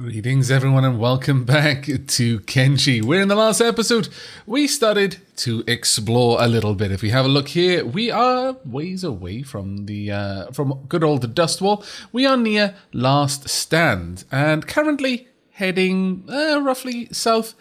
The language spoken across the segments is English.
Greetings everyone and welcome back to Kenshi. Where in the last episode we started to explore a little bit. If we have a look here, we are ways away from the from good old dust wall. We are near Last Stand and currently heading roughly south.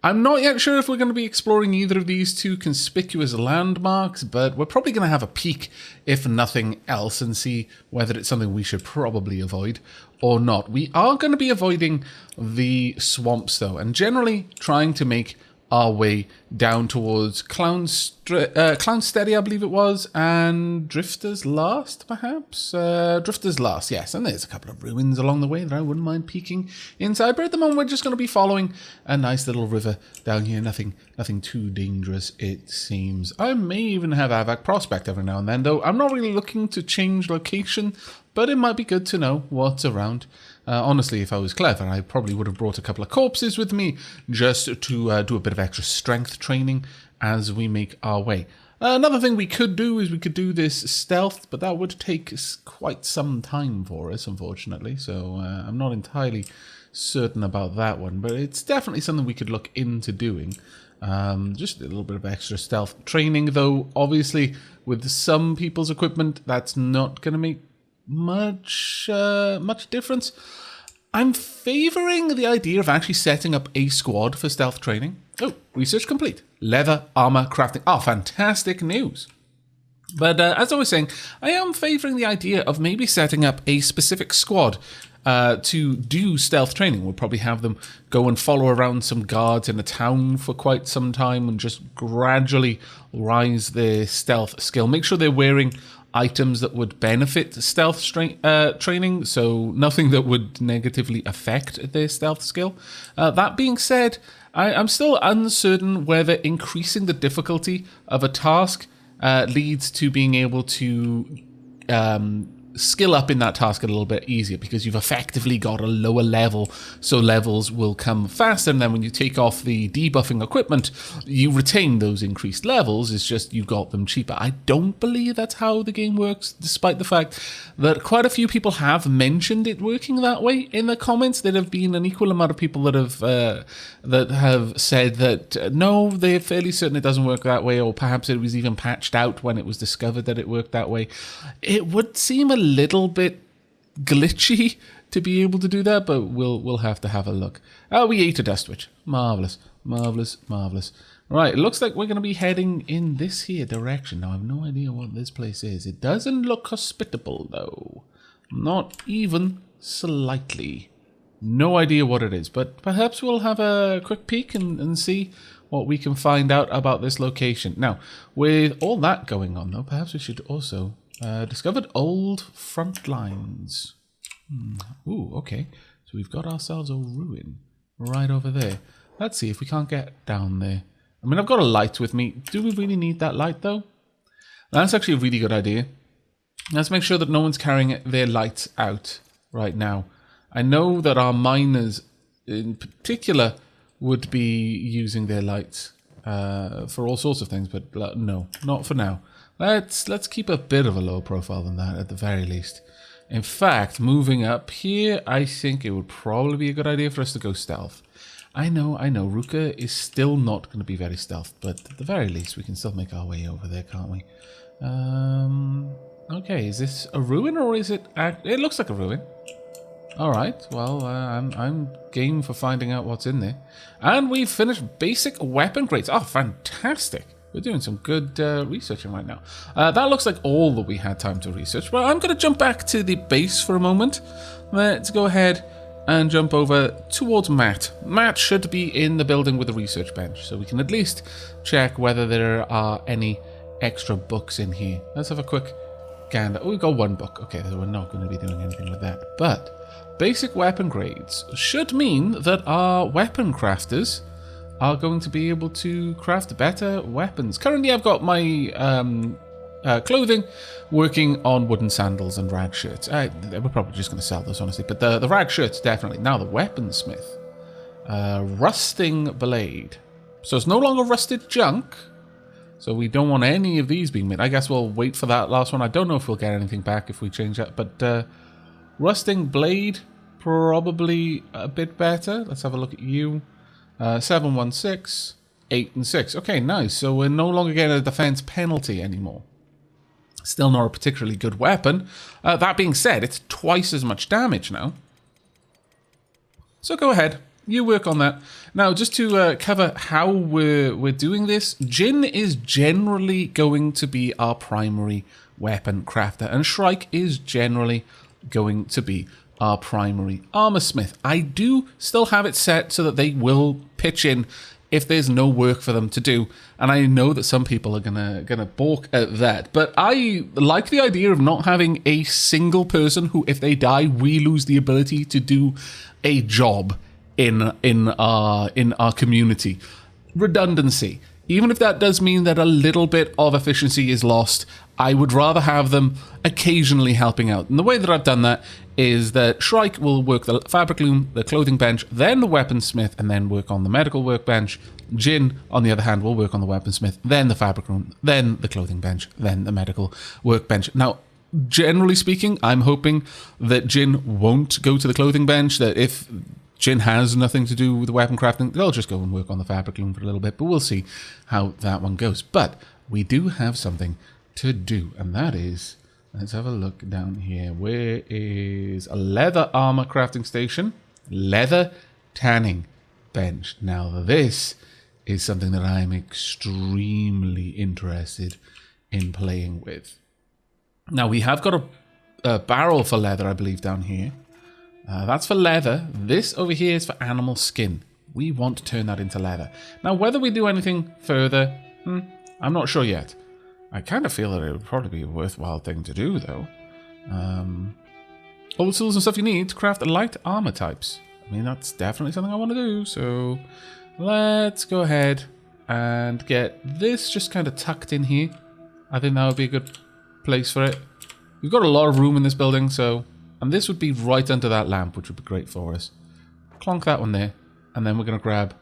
I'm not yet sure if we're going to be exploring either of these two conspicuous landmarks, but we're probably going to have a peek, if nothing else, and see whether it's something we should probably avoid or not. We are going to be avoiding the swamps, though, and generally trying to make our way down towards Clownsteady, I believe it was, and Drifter's Last, perhaps? Drifter's Last, yes, and there's a couple of ruins along the way that I wouldn't mind peeking inside, but at the moment we're just going to be following a nice little river down here, nothing too dangerous, it seems. I may even have Aavak Prospect every now and then, though I'm not really looking to change location, but it might be good to know what's around. Honestly, if I was clever, I probably would have brought a couple of corpses with me just to do a bit of extra strength training as we make our way. Another thing we could do is we could do this stealth, but that would take quite some time for us, unfortunately. So I'm not entirely certain about that one, but it's definitely something we could look into doing. Just a little bit of extra stealth training, though obviously with some people's equipment, that's not going to make much difference. I'm favouring the idea of actually setting up a squad for stealth training. Oh, research complete. Leather armour crafting. Oh, fantastic news. But as I was saying, I am favouring the idea of maybe setting up a specific squad to do stealth training. We'll probably have them go and follow around some guards in a town for quite some time and just gradually rise their stealth skill. Make sure they're wearing items that would benefit stealth training, so nothing that would negatively affect their stealth skill. That being said, I'm still uncertain whether increasing the difficulty of a task leads to being able to skill up in that task a little bit easier, because you've effectively got a lower level, so levels will come faster, and then when you take off the debuffing equipment, you retain those increased levels. It's just you got them cheaper. I don't believe that's how the game works, despite the fact that quite a few people have mentioned it working that way in the comments. There have been an equal amount of people that have said that no, they're fairly certain it doesn't work that way, or perhaps it was even patched out when it was discovered that it worked that way. It would seem a little bit glitchy to be able to do that, but we'll have to have a look. Oh, we ate a dust witch. Marvelous. Right, it looks like we're going to be heading in this here direction. Now, I have no idea what this place is. It doesn't look hospitable, though. Not even slightly. No idea what it is, but perhaps we'll have a quick peek and see what we can find out about this location. Now, with all that going on, though, perhaps we should also discovered old front lines. Ooh, okay. So we've got ourselves a ruin right over there. Let's see if we can't get down there. I mean, I've got a light with me. Do we really need that light, though? That's actually a really good idea. Let's make sure that no one's carrying their lights out right now. I know that our miners in particular would be using their lights for all sorts of things, but no, not for now. Let's keep a bit of a lower profile than that at the very least. In fact, moving up here, I think it would probably be a good idea for us to go stealth. I know, Ruka is still not going to be very stealth, but at the very least we can still make our way over there, can't we? Okay, is this a ruin or is it... It looks like a ruin. Alright, well, I'm game for finding out what's in there. And we've finished basic weapon grades. Oh, fantastic. We're doing some good researching right now. That looks like all that we had time to research. Well, I'm going to jump back to the base for a moment. Let's go ahead and jump over towards Matt. Matt should be in the building with the research bench, so we can at least check whether there are any extra books in here. Let's have a quick gander. Oh, we've got one book. Okay, so we're not going to be doing anything with that. But basic weapon grades should mean that our weapon crafters are going to be able to craft better weapons. Currently, I've got my clothing working on wooden sandals and rag shirts. We're probably just going to sell those, honestly. But the rag shirts, definitely. Now, the weaponsmith. Rusting blade. So it's no longer rusted junk. So we don't want any of these being made. I guess we'll wait for that last one. I don't know if we'll get anything back if we change that. But rusting blade, probably a bit better. Let's have a look at you. 716, 8 and 6. Okay, nice. So we're no longer getting a defense penalty anymore. Still not a particularly good weapon. That being said, it's twice as much damage now. So go ahead. You work on that. Now, just to cover how we're doing this, Jin is generally going to be our primary weapon crafter, and Shrike is generally going to be our primary armor smith. I do still have it set so that they will pitch in if there's no work for them to do, and I know that some people are gonna balk at that, but I like the idea of not having a single person who, if they die, we lose the ability to do a job in our community. Redundancy. Even if that does mean that a little bit of efficiency is lost, I would rather have them occasionally helping out. And the way that I've done that is that Shrike will work the fabric loom, the clothing bench, then the weaponsmith, and then work on the medical workbench. Jin, on the other hand, will work on the weaponsmith, then the fabric loom, then the clothing bench, then the medical workbench. Now, generally speaking, I'm hoping that Jin won't go to the clothing bench, that if Jin has nothing to do with the weapon crafting, they'll just go and work on the fabric loom for a little bit, but we'll see how that one goes. But we do have something to do, and that is, let's have a look down here. Where is a leather armor crafting station? Leather tanning bench. Now this is something that I'm extremely interested in playing with. Now we have got a barrel for leather, I believe, down here. That's for leather. This over here is for animal skin. We want to turn that into leather. Now, whether we do anything further, I'm not sure yet. I kind of feel that it would probably be a worthwhile thing to do, though. All the tools and stuff you need to craft light armor types. I mean, that's definitely something I want to do. So let's go ahead and get this just kind of tucked in here. I think that would be a good place for it. We've got a lot of room in this building, so... And this would be right under that lamp, which would be great for us. Clonk that one there. And then we're going to grab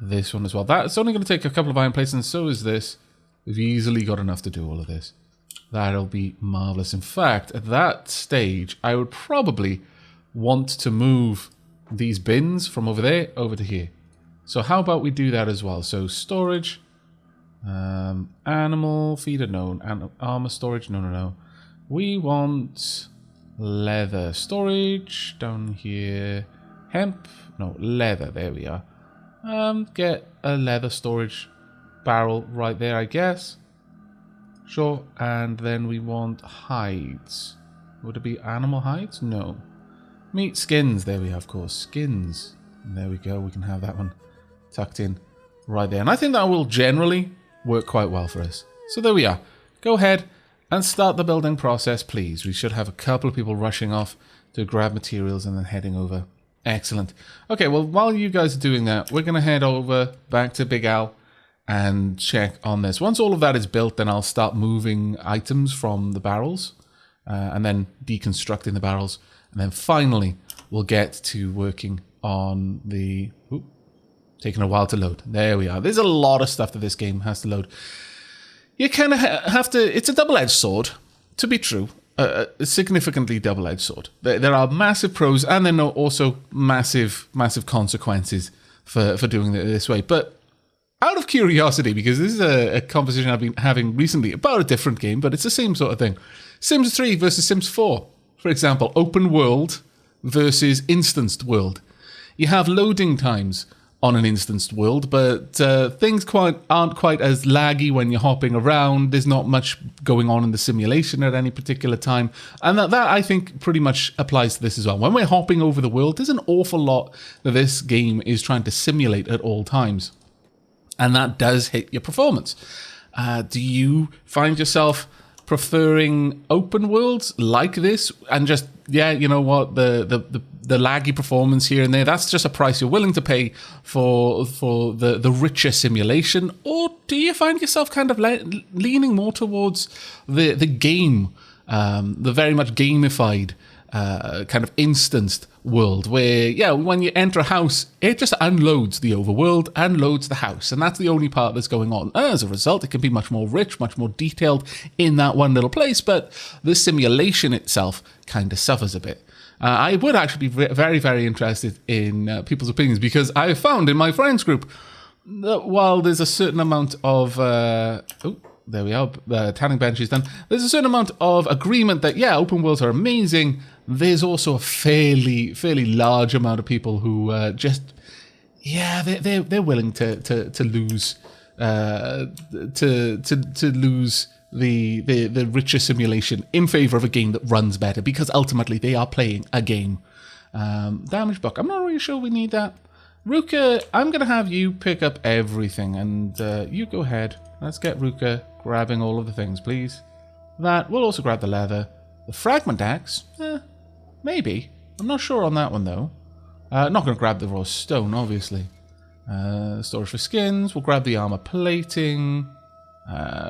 this one as well. That's only going to take a couple of iron plates, and so is this. We've easily got enough to do all of this. That'll be marvelous. In fact, at that stage, I would probably want to move these bins from over there over to here. So how about we do that as well? So storage, animal feeder, no. Armor storage, no. We want... leather storage down here. Hemp, no, leather, there we are. Get a leather storage barrel right there, I guess. Sure, and then we want hides. Would it be animal hides? No. Meat skins, there we are, of course. Skins. And there we go, we can have that one tucked in right there. And I think that will generally work quite well for us. So there we are. Go ahead and start the building process, please. We should have a couple of people rushing off to grab materials and then heading over. Excellent. Okay, well, while you guys are doing that, we're going to head over back to Big Al and check on this. Once all of that is built, then I'll start moving items from the barrels and then deconstructing the barrels. And then finally, we'll get to working on the... Ooh, taking a while to load. There we are. There's a lot of stuff that this game has to load. You kind of have to... It's a double-edged sword, to be true. A significantly double-edged sword. There are massive pros and then also massive consequences for doing it this way. But out of curiosity, because this is a conversation I've been having recently about a different game, but it's the same sort of thing. Sims 3 versus Sims 4, for example. Open world versus instanced world. You have loading times on an instanced world, but things aren't quite as laggy when you're hopping around. There's not much going on in the simulation at any particular time. And that I think pretty much applies to this as well. When we're hopping over the world, there's an awful lot that this game is trying to simulate at all times. And that does hit your performance. Do you find yourself preferring open worlds like this and just, yeah, you know what, the laggy performance here and there, that's just a price you're willing to pay for the richer simulation? Or do you find yourself kind of leaning more towards the game, the very much gamified kind of instanced world where, yeah, when you enter a house, it just unloads the overworld and loads the house, and that's the only part that's going on. As a result, it can be much more rich, much more detailed in that one little place, but the simulation itself kind of suffers a bit. I would actually be very, very interested in people's opinions, because I have found in my friends group that while there's a certain amount of... there we are. The tanning bench is done. There's a certain amount of agreement that, yeah, open worlds are amazing. There's also a fairly large amount of people who just... Yeah, they're willing to lose to lose the richer simulation in favor of a game that runs better, because ultimately they are playing a game. Damage book. I'm not really sure we need that. Ruka, I'm gonna have you pick up everything, and you go ahead. Let's get Ruka grabbing all of the things, please. That we'll also grab the leather, the fragment axe. Maybe. I'm not sure on that one though. Not going to grab the raw stone, obviously. Storage for skins. We'll grab the armor plating.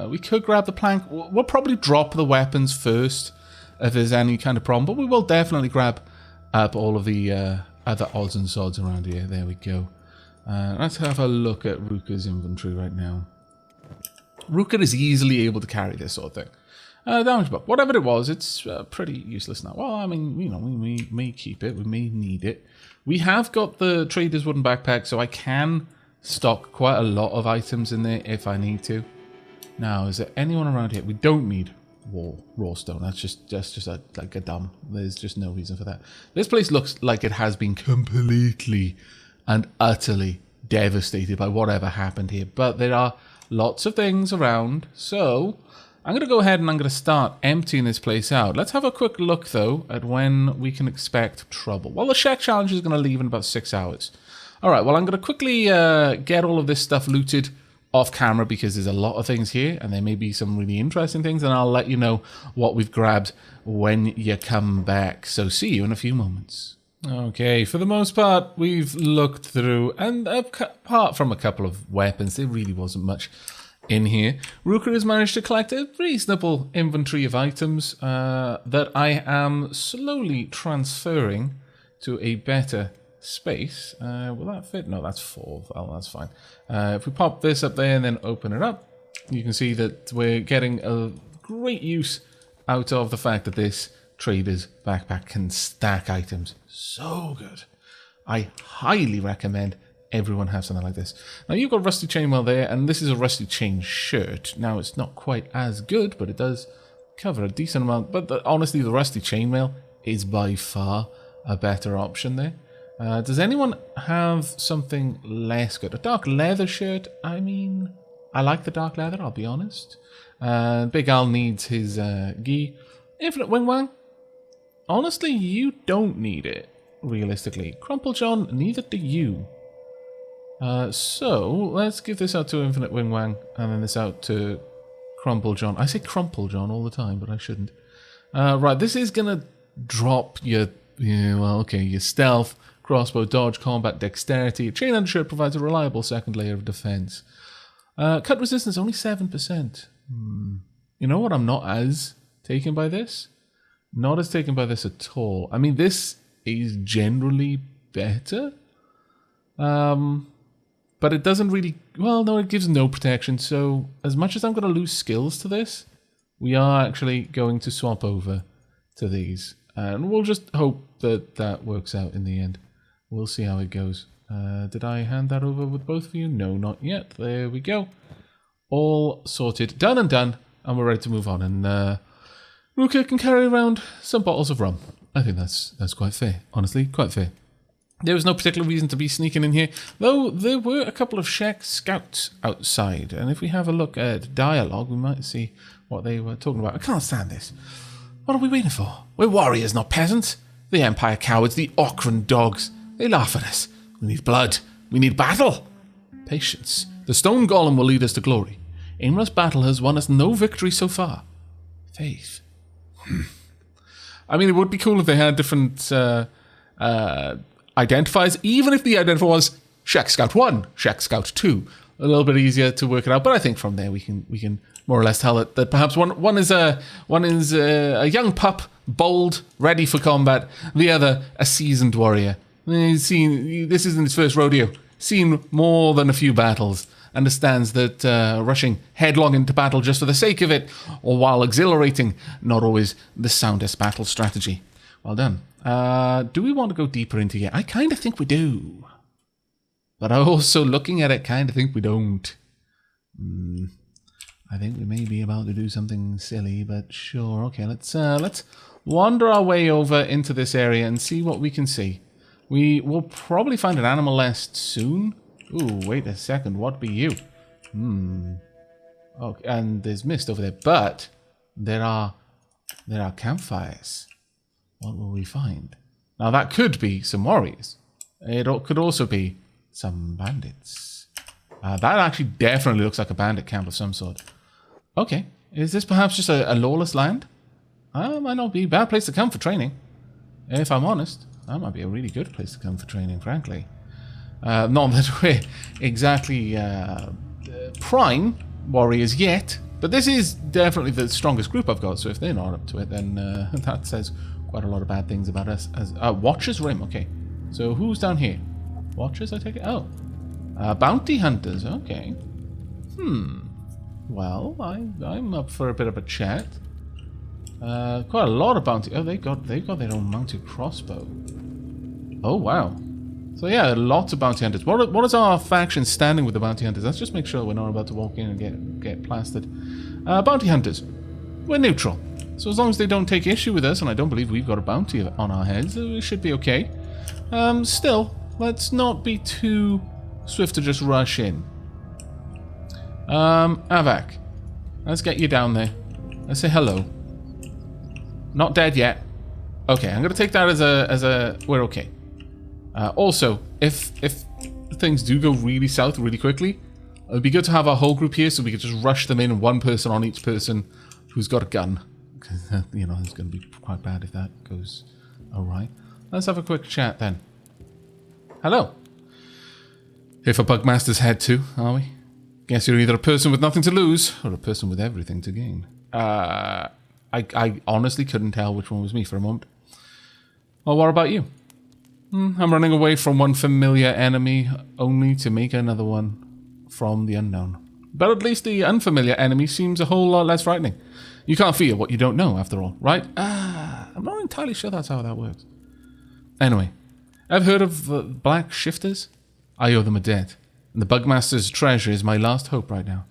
We could grab the plank. We'll probably drop the weapons first if there's any kind of problem. But we will definitely grab up all of the other odds and sods around here. There we go. Let's have a look at Ruka's inventory right now. Ruka is easily able to carry this sort of thing. Damage book. Whatever it was, it's pretty useless now. Well, I mean, you know, we may keep it. We may need it. We have got the trader's wooden backpack, so I can stock quite a lot of items in there if I need to. Now, is there anyone around here? We don't need raw stone. That's just like a dumb. There's just no reason for that. This place looks like it has been completely and utterly devastated by whatever happened here. But there are lots of things around, so I'm going to go ahead and I'm going to start emptying this place out. Let's have a quick look, though, at when we can expect trouble. Well, the Shack Challenge is going to leave in about 6 hours. All right, well, I'm going to quickly get all of this stuff looted off camera, because there's a lot of things here, and there may be some really interesting things, and I'll let you know what we've grabbed when you come back. So see you in a few moments. Okay, for the most part, we've looked through, and apart from a couple of weapons, there really wasn't much in here. Ruka has managed to collect a reasonable inventory of items that I am slowly transferring to a better space. Will that fit? No, that's full. Well, that's fine. If we pop this up there and then open it up, you can see that we're getting a great use out of the fact that this trader's backpack can stack items. So good. I highly recommend everyone have something like this. Now, you've got rusty chainmail there, and this is a rusty chain shirt. Now, it's not quite as good, but it does cover a decent amount. But honestly, the rusty chainmail is by far a better option there. Does anyone have something less good? A dark leather shirt? I mean, I like the dark leather, I'll be honest. Big Al needs his gi. Infinite Wing Wang? Honestly, you don't need it, realistically. Crumple John, neither do you. So, let's give this out to Infinite Wing Wang, and then this out to Crumple John. I say Crumple John all the time, but I shouldn't. Right, this is going to drop your, your stealth, crossbow, dodge, combat, dexterity. A chain undershirt provides a reliable second layer of defense. Cut resistance, only 7%. You know what I'm not as taken by this? Not as taken by this at all. I mean, this is generally better. But it doesn't really... Well, no, it gives no protection. So, as much as I'm going to lose skills to this, we are actually going to swap over to these. And we'll just hope that that works out in the end. We'll see how it goes. Did I hand that over with both of you? No, not yet. There we go. All sorted. Done and done. And we're ready to move on. And Ruka can carry around some bottles of rum. I think that's quite fair. Honestly, quite fair. There was no particular reason to be sneaking in here, though there were a couple of Shack scouts outside. And if we have a look at dialogue, we might see what they were talking about. I can't stand this. What are we waiting for? We're warriors, not peasants. The Empire cowards, the Okran dogs. They laugh at us. We need blood. We need battle. Patience. The stone golem will lead us to glory. Aimless battle has won us no victory so far. Faith. I mean, it would be cool if they had different identifiers, even if the identifier was Shack Scout 1, Shack Scout 2. A little bit easier to work it out, but I think from there we can more or less tell it that perhaps one is a young pup, bold, ready for combat. The other, a seasoned warrior. This isn't his first rodeo. Seen more than a few battles. Understands that rushing headlong into battle just for the sake of it, or while exhilarating, not always the soundest battle strategy. Well done. Do we want to go deeper into here? I kind of think we do. But I'm also looking at it, kind of think we don't. I think we may be about to do something silly, but sure. Okay, let's wander our way over into this area and see what we can see. We will probably find an animal nest soon. Ooh, wait a second. What be you? Okay, and there's mist over there, but there are campfires. What will we find? Now that could be some warriors. It could also be some bandits. That actually definitely looks like a bandit camp of some sort. Okay, is this perhaps just a lawless land? Might not be a bad place to come for training. If I'm honest, that might be a really good place to come for training, frankly. Not that we're exactly prime warriors yet, but this is definitely the strongest group I've got, so if they're not up to it, then that says quite a lot of bad things about us. As Watchers Rim, okay. So who's down here? Watchers, I take it? Oh. Bounty hunters, okay. Well, I'm up for a bit of a chat. Quite a lot of bounty. Oh, they've got their own mounted crossbow. Oh wow. So yeah, lots of bounty hunters. What is our faction standing with the bounty hunters? Let's just make sure we're not about to walk in and get plastered. Bounty hunters. We're neutral. So as long as they don't take issue with us, and I don't believe we've got a bounty on our heads, we should be okay. Still, let's not be too swift to just rush in. Aavak, let's get you down there. Let's say hello. Not dead yet. Okay, I'm gonna take that as a we're okay. Also, if things do go really south really quickly, it would be good to have our whole group here so we could just rush them in, one person on each person who's got a gun. Because, you know, it's going to be quite bad if that goes alright. Let's have a quick chat then. Hello. Here for Bugmaster's head too, are we? Guess you're either a person with nothing to lose, or a person with everything to gain. I honestly couldn't tell which one was me for a moment. Well, what about you? I'm running away from one familiar enemy, only to make another one from the unknown. But at least the unfamiliar enemy seems a whole lot less frightening. You can't fear what you don't know, after all, right? I'm not entirely sure that's how that works. Anyway, I've heard of black shifters. I owe them a debt, and the Bugmaster's treasure is my last hope right now,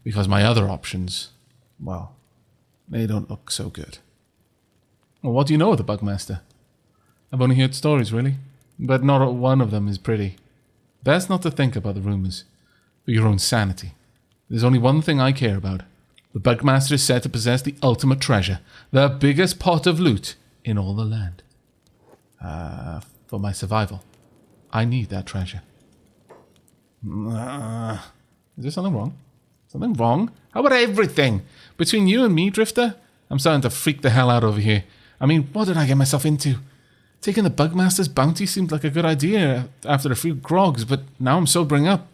because my other options, well, they don't look so good. Well, what do you know of the Bugmaster? I've only heard stories, really, but not one of them is pretty. Best not to think about the rumors, for your own sanity. There's only one thing I care about. The Bugmaster is said to possess the ultimate treasure, the biggest pot of loot in all the land. For my survival, I need that treasure. Is there something wrong? Something wrong? How about everything? Between you and me, Drifter, I'm starting to freak the hell out over here. I mean, what did I get myself into? Taking the Bugmaster's bounty seemed like a good idea after a few grogs, but now I'm sobering up,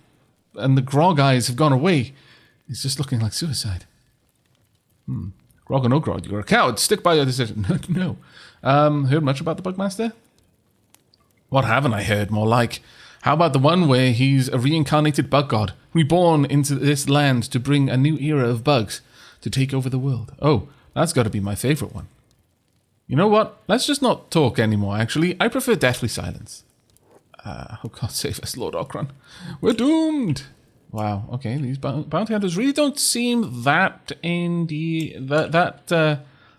and the grog eyes have gone away. It's just looking like suicide. Grog or no grog, you're a coward. Stick by your decision. No. Heard much about the Bugmaster? What haven't I heard? More like, how about the one where he's a reincarnated bug god, reborn into this land to bring a new era of bugs to take over the world? Oh, that's got to be my favorite one. You know what? Let's just not talk anymore, actually. I prefer deathly silence. Oh, God save us, Lord Okran. We're doomed! Wow, okay, these bounty hunters really don't seem that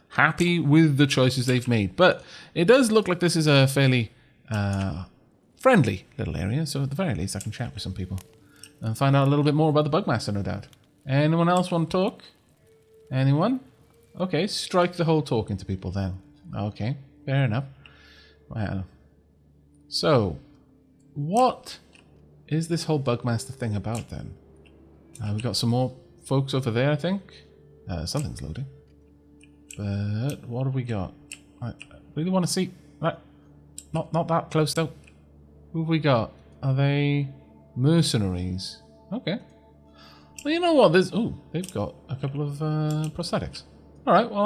happy with the choices they've made. But it does look like this is a fairly friendly little area, so at the very least I can chat with some people and find out a little bit more about the Bugmaster, no doubt. Anyone else want to talk? Anyone? Okay, strike the whole talking to people then. Okay, fair enough. Well, so, what is this whole Bugmaster thing about then? We got some more folks over there, I think. Something's loading. But what have we got? I really want to see. Not that close though. Who have we got? Are they mercenaries? Okay. Well, you know what? They've got a couple of prosthetics. All right. Well,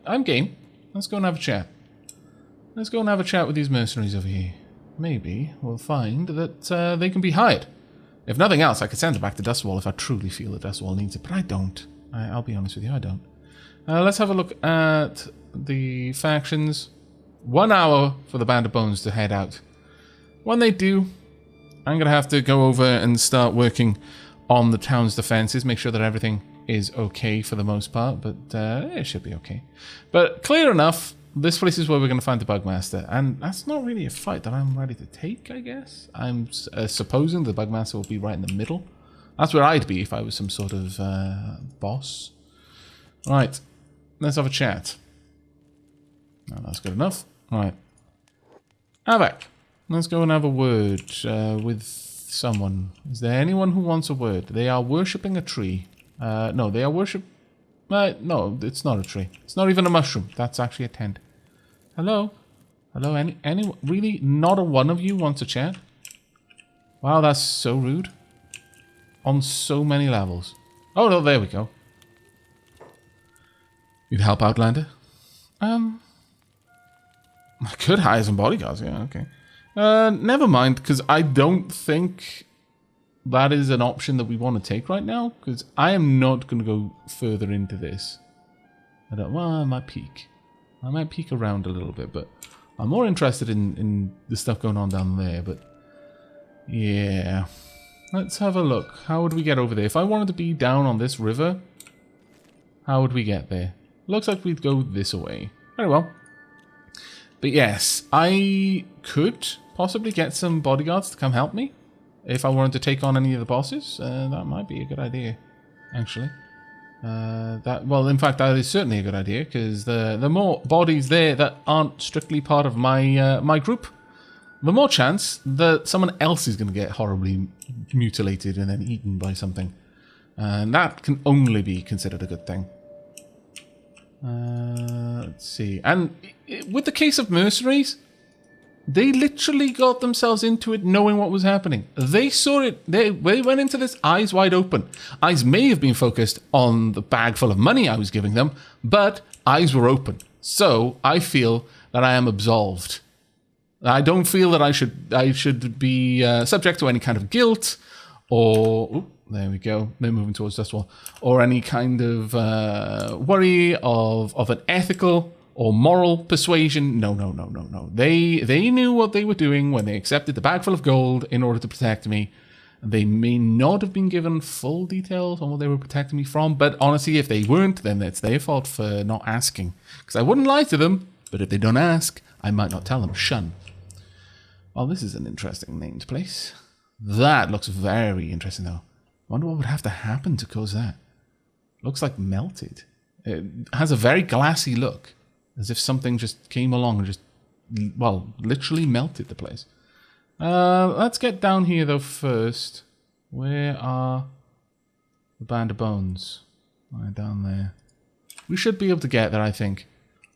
I'm game. Let's go and have a chat. Let's go and have a chat with these mercenaries over here. Maybe we'll find that they can be hired. If nothing else, I could send them back to Dustwall if I truly feel that Dustwall needs it, but I don't. I'll be honest with you, I don't. Let's have a look at the factions. 1 hour for the Band of Bones to head out. When they do, I'm going to have to go over and start working on the town's defenses, make sure that everything is okay for the most part, but it should be okay. But clear enough, this place is where we're going to find the Bugmaster, and that's not really a fight that I'm ready to take, I guess. I'm supposing the Bugmaster will be right in the middle. That's where I'd be if I was some sort of boss. Right, let's have a chat. No, that's good enough. Alright. Aavak, let's go and have a word with someone. Is there anyone who wants a word? They are worshipping a tree. No, they are no, it's not a tree. It's not even a mushroom. That's actually a tent. Hello? Hello? Any really? Not a one of you wants to chat? Wow, that's so rude. On so many levels. Oh, no, there we go. You'd help Outlander? I could hire some bodyguards, yeah, okay. Never mind, because I don't think that is an option that we want to take right now, because I am not going to go further into this. Well, I might peek. I might peek around a little bit, but I'm more interested in the stuff going on down there, but yeah. Let's have a look. How would we get over there? If I wanted to be down on this river, how would we get there? Looks like we'd go this way. Very well. But yes, I could possibly get some bodyguards to come help me. If I wanted to take on any of the bosses, that might be a good idea, actually. Well, in fact, that is certainly a good idea, because the more bodies there that aren't strictly part of my my group, the more chance that someone else is going to get horribly mutilated and then eaten by something. And that can only be considered a good thing. Let's see. And with the case of mercenaries, they literally got themselves into it knowing what was happening. They saw it. They went into this eyes wide open. Eyes may have been focused on the bag full of money I was giving them, but eyes were open. So I feel that I am absolved. I don't feel that I should be subject to any kind of guilt or... Ooh, there we go. They're moving towards Dustwall. Or any kind of worry of an ethical or moral persuasion. No. They knew what they were doing when they accepted the bag full of gold in order to protect me. They may not have been given full details on what they were protecting me from, but honestly, if they weren't, then it's their fault for not asking. Because I wouldn't lie to them, but if they don't ask, I might not tell them. Shun. Well, this is an interesting named place. That looks very interesting, though. I wonder what would have to happen to cause that. Looks like melted. It has a very glassy look, as if something just came along and just, well, literally melted the place. Let's get down here, though, first. Where are the Band of Bones? Right down there. We should be able to get there, I think.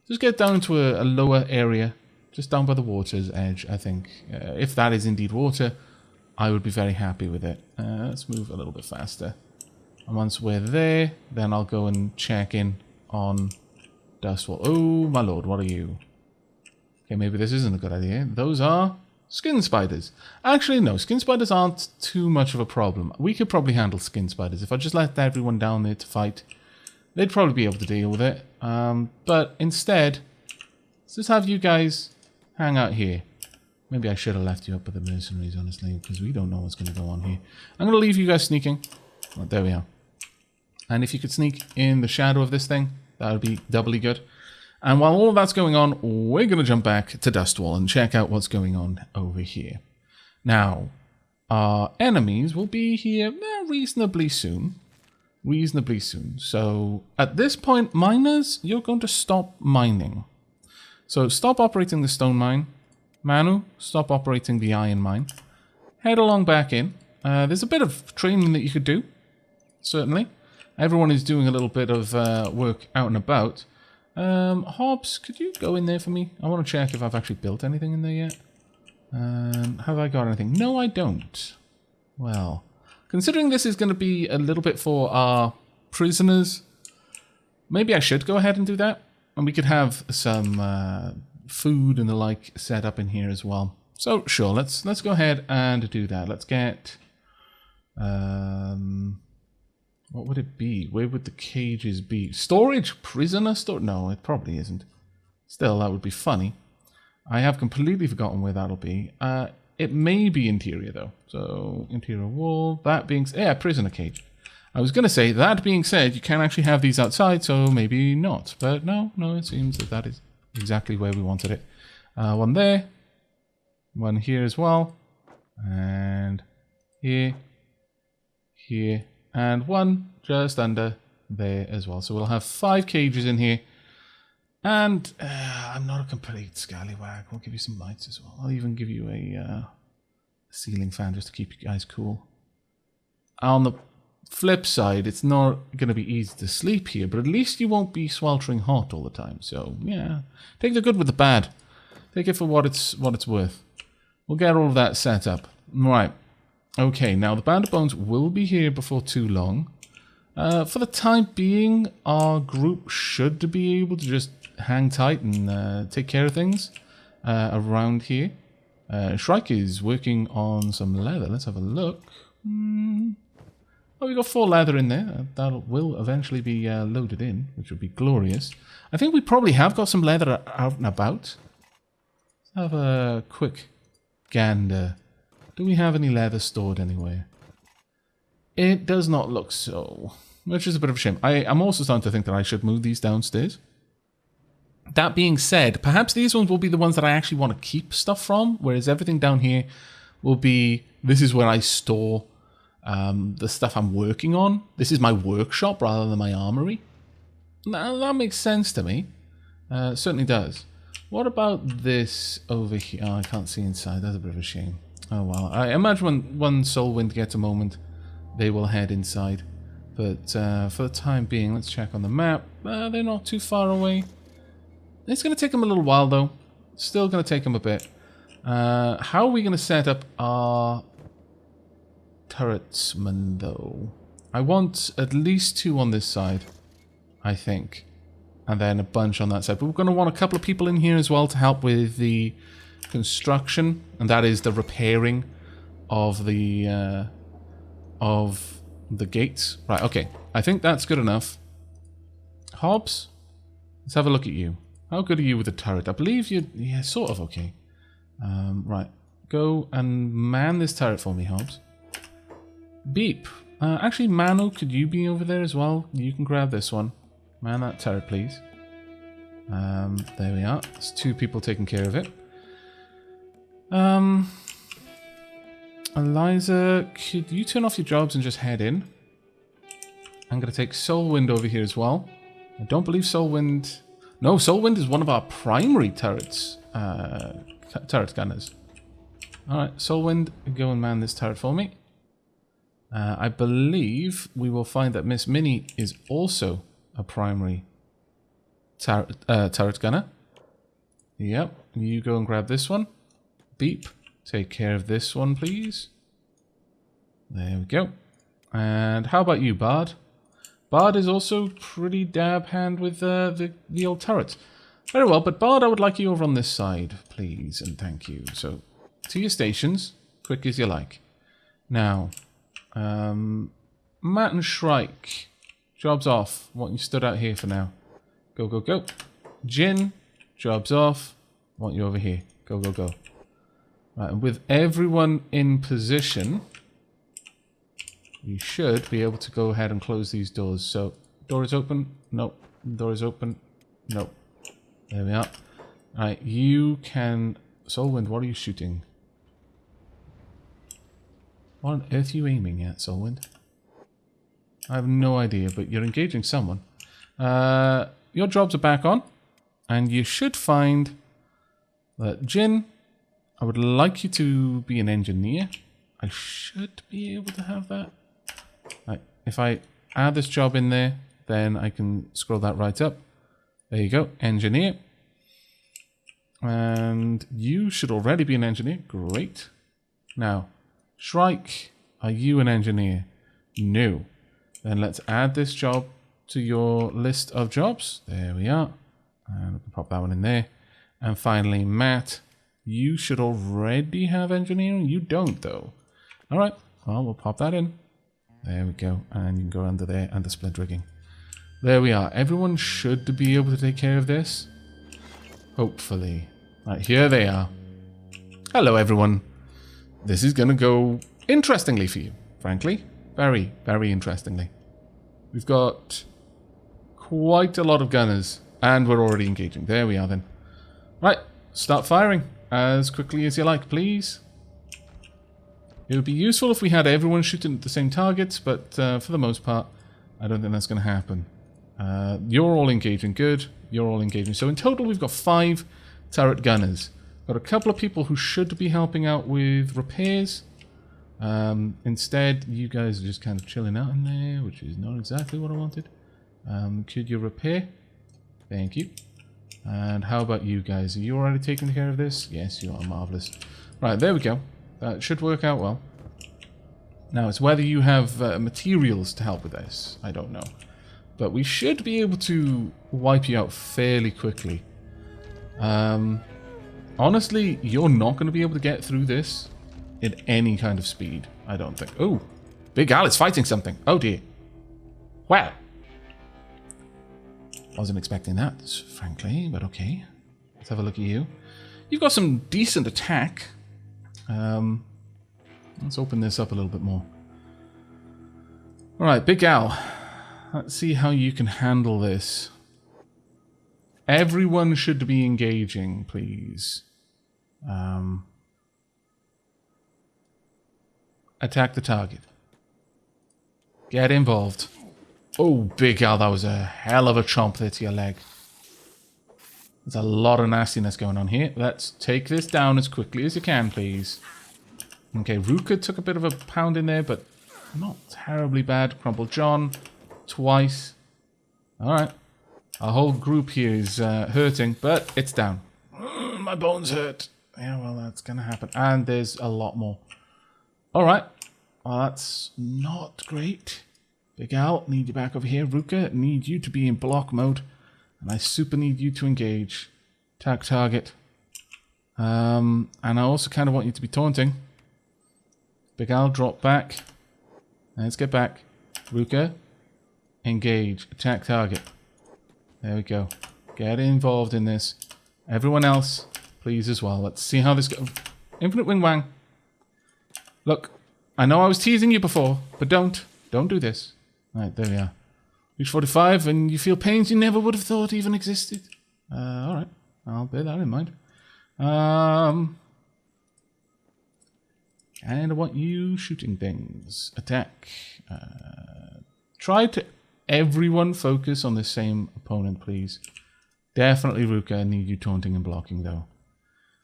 Just get down into a lower area, just down by the water's edge, I think. If that is indeed water, I would be very happy with it. Let's move a little bit faster. And once we're there, then I'll go and check in on Dustwall. Oh, my lord, what are you? Okay, maybe this isn't a good idea. Those are skin spiders. Actually, no, skin spiders aren't too much of a problem. We could probably handle skin spiders. If I just let everyone down there to fight, they'd probably be able to deal with it. But instead, let's just have you guys hang out here. Maybe I should have left you up with the mercenaries, honestly, because we don't know what's going to go on here. I'm going to leave you guys sneaking. Oh, there we are. And if you could sneak in the shadow of this thing, that would be doubly good. And while all of that's going on, we're going to jump back to Dustwall and check out what's going on over here. Now, our enemies will be here reasonably soon. Reasonably soon. So, at this point, miners, you're going to stop mining. So, stop operating the stone mine. Manu, stop operating the iron mine. Head along back in. There's a bit of training that you could do, certainly. Everyone is doing a little bit of work out and about. Hobbs, could you go in there for me? I want to check if I've actually built anything in there yet. Have I got anything? No, I don't. Well, considering this is going to be a little bit for our prisoners, maybe I should go ahead and do that. And we could have some food and the like set up in here as well. So sure, let's go ahead and do that. Let's get what would it be? Where would the cages be? Storage? Prisoner store? No, it probably isn't. Still, that would be funny. I have completely forgotten where that'll be. It may be interior, though. So, interior wall. That being... Yeah, prisoner cage. I was going to say, that being said, you can actually have these outside, so maybe not. But no, it seems that that is exactly where we wanted it. One there. One here as well. And here. Here. And one just under there as well. So we'll have 5 cages in here. And I'm not a complete scallywag. I'll give you some lights as well. I'll even give you a ceiling fan just to keep you guys cool. On the flip side, it's not going to be easy to sleep here, but at least you won't be sweltering hot all the time. So, yeah, take the good with the bad. Take it for what it's worth. We'll get all of that set up. Right. Okay, now the Band of Bones will be here before too long. For the time being, our group should be able to just hang tight and take care of things around here. Shrike is working on some leather. Let's have a look. Oh, we got 4 leather in there. That will eventually be loaded in, which would be glorious. I think we probably have got some leather out and about. Let's have a quick gander. Do we have any leather stored anywhere? It does not look so, which is a bit of a shame. I'm also starting to think that I should move these downstairs. That being said, perhaps these ones will be the ones that I actually want to keep stuff from, whereas everything down here will be, this is where I store the stuff I'm working on. This is my workshop rather than my armory. Now, that makes sense to me. Certainly does. What about this over here? Oh, I can't see inside. That's a bit of a shame. Oh, well. I imagine when Soulwind gets a moment, they will head inside. But for the time being, let's check on the map. They're not too far away. It's going to take them a little while, though. Still going to take them a bit. How are we going to set up our turretsmen, though? I want at least 2 on this side, I think. And then a bunch on that side. But we're going to want a couple of people in here as well to help with the construction. And that is the repairing of the gates. Right, okay. I think that's good enough. Hobbs, let's have a look at you. How good are you with the turret? I believe you're... Yeah, sort of okay. Right. Go and man this turret for me, Hobbs. Beep. Actually, Manu, could you be over there as well? You can grab this one. Man that turret, please. There we are. There's 2 people taking care of it. Eliza, could you turn off your jobs and just head in? I'm going to take Soulwind over here as well. I don't believe Soulwind... No, Soulwind is one of our primary turrets. Turret gunners. Alright, Soulwind, go and man this turret for me. I believe we will find that Miss Minnie is also a primary turret gunner. Yep, you go and grab this one. Beep. Take care of this one, please. There we go. And how about you, Bard? Bard is also pretty dab hand with the old turrets. Very well, but Bard, I would like you over on this side, please, and thank you. So, to your stations, quick as you like. Now, Matt and Shrike, job's off. Want you stood out here for now. Go, go, go. Jin, job's off. Want you over here. Go, go, go. Right, and with everyone in position, we should be able to go ahead and close these doors. So, door is open. Nope. Door is open. Nope. There we are. Alright, you can... Soulwind, what are you shooting? What on earth are you aiming at, Soulwind? I have no idea, but you're engaging someone. Your jobs are back on. And you should find that Jin, I would like you to be an engineer. I should be able to have that. Right, if I add this job in there, then I can scroll that right up. There you go, engineer. And you should already be an engineer. Great. Now, Shrike, are you an engineer? No. Then let's add this job to your list of jobs. There we are. And we can pop that one in there. And finally, Matt, you should already have engineering. You don't, though. All right. Well, we'll pop that in. There we go. And you can go under there, under splint rigging. There we are. Everyone should be able to take care of this. Hopefully. Right, here they are. Hello, everyone. This is going to go interestingly for you, frankly. Very, very interestingly. We've got quite a lot of gunners, and we're already engaging. There we are, then. Right, start firing as quickly as you like, please. It would be useful if we had everyone shooting at the same targets, but for the most part, I don't think that's going to happen. You're all engaging. Good. You're all engaging. So in total, we've got 5 turret gunners. Got a couple of people who should be helping out with repairs. Instead, you guys are just kind of chilling out in there, which is not exactly what I wanted. Could you repair? Thank you. And how about you guys? Are you already taking care of this? Yes, you are. Marvelous. Right, there we go. That should work out well. Now, it's whether you have materials to help with this. I don't know. But we should be able to wipe you out fairly quickly. Honestly, you're not going to be able to get through this at any kind of speed, I don't think. Oh, Big Al is fighting something. Oh, dear. Well. Wasn't expecting that, frankly, but okay. Let's have a look at you. You've got some decent attack. Let's open this up a little bit more. Alright, Big Al. Let's see how you can handle this. Everyone should be engaging, please. Attack the target. Get involved. Oh, Big Al, that was a hell of a chomp there to your leg. There's a lot of nastiness going on here. Let's take this down as quickly as you can, please. Okay, Ruka took a bit of a pound in there, but not terribly bad. Crumple John, twice. Alright. Our whole group here is hurting, but it's down. My bones hurt. Yeah, well, that's going to happen. And there's a lot more. Alright. Well, that's not great. Big Al, need you back over here. Ruka, need you to be in block mode. And I super need you to engage. Attack target. And I also kind of want you to be taunting. Big Al, drop back. Let's get back. Ruka, engage. Attack target. There we go. Get involved in this. Everyone else, please as well. Let's see how this goes. Infinite Wing Wang. Look, I know I was teasing you before, but don't do this. Right, there we are. Reach 45 and you feel pains you never would have thought even existed. Alright, I'll bear that in mind. And I want you shooting things. Attack. Try to everyone focus on the same opponent, please. Definitely Ruka, I need you taunting and blocking though.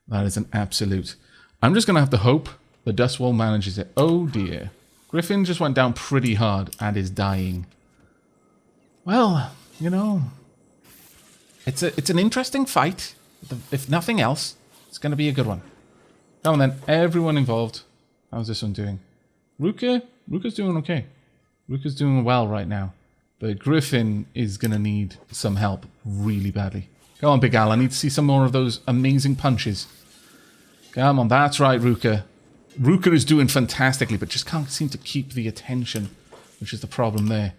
That is an absolute. I'm just going to have to hope the Dust Wall manages it. Oh dear. Griffin just went down pretty hard and is dying. Well, you know, it's an interesting fight. If nothing else, it's going to be a good one. Come on then, everyone involved. How's this one doing? Ruka's doing okay. Ruka's doing well right now. But Griffin is going to need some help really badly. Come on, Big Al, I need to see some more of those amazing punches. Come on, that's right, Ruka. Ruka is doing fantastically, but just can't seem to keep the attention, which is the problem there.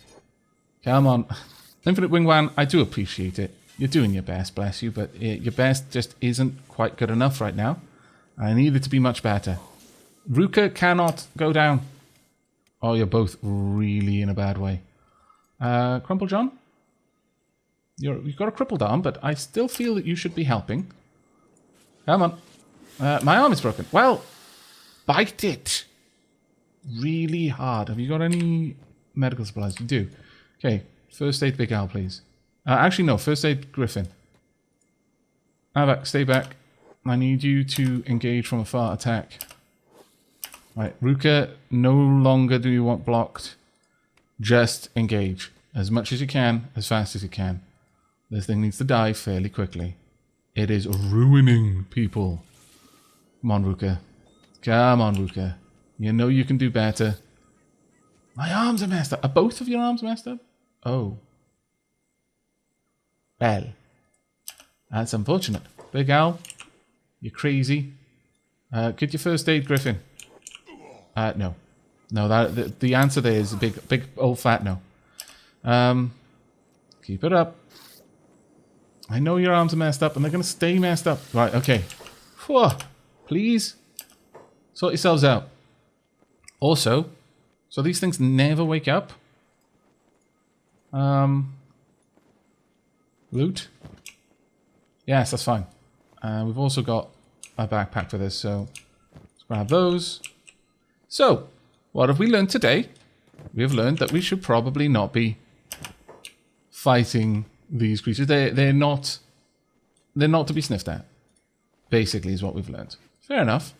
Come on. Infinite Wing Wan, I do appreciate it. You're doing your best, bless you, but your best just isn't quite good enough right now. I need it to be much better. Ruka cannot go down. Oh, you're both really in a bad way. Crumple John? You've got a crippled arm, but I still feel that you should be helping. Come on. My arm is broken. Well, bite it. Really hard. Have you got any medical supplies? You do. Okay. First aid Big Al, please. Actually, no. First aid Griffin. Aavak, stay back. I need you to engage from a far attack. Right. Ruka, no longer do you want blocked. Just engage. As much as you can, as fast as you can. This thing needs to die fairly quickly. It is ruining people. Come on, Ruka. Come on, Ruka. You know you can do better. My arms are messed up. Are both of your arms messed up? Oh. Well. That's unfortunate. Big Al, you're crazy. Could you first aid Griffin? No. No, the answer there is a big old fat no. Keep it up. I know your arms are messed up, and they're going to stay messed up. Right, okay. Whew. Please. Sort yourselves out. Also, so these things never wake up. Loot. Yes, that's fine. We've also got a backpack for this, so let's grab those. So, what have we learned today? We have learned that we should probably not be fighting these creatures. They're not to be sniffed at. Basically, is what we've learned. Fair enough.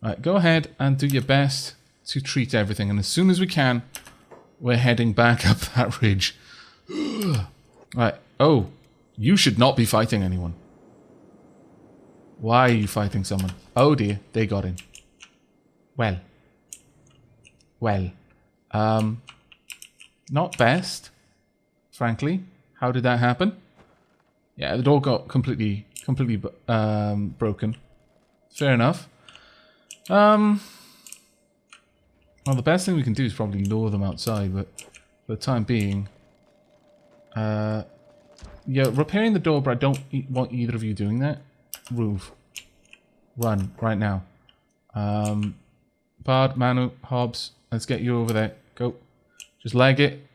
Right, go ahead and do your best to treat everything, and as soon as we can, we're heading back up that ridge. Right. Oh, you should not be fighting anyone. Why are you fighting someone? Oh dear, they got in. Well. Not best, frankly. How did that happen? Yeah, the door got completely broken. Fair enough. Well, the best thing we can do is probably lure them outside, but for the time being, yeah, repairing the door, but I don't want either of you doing that. Roof. Run, right now. Bard, Manu, Hobbs, let's get you over there. Go. Just leg it.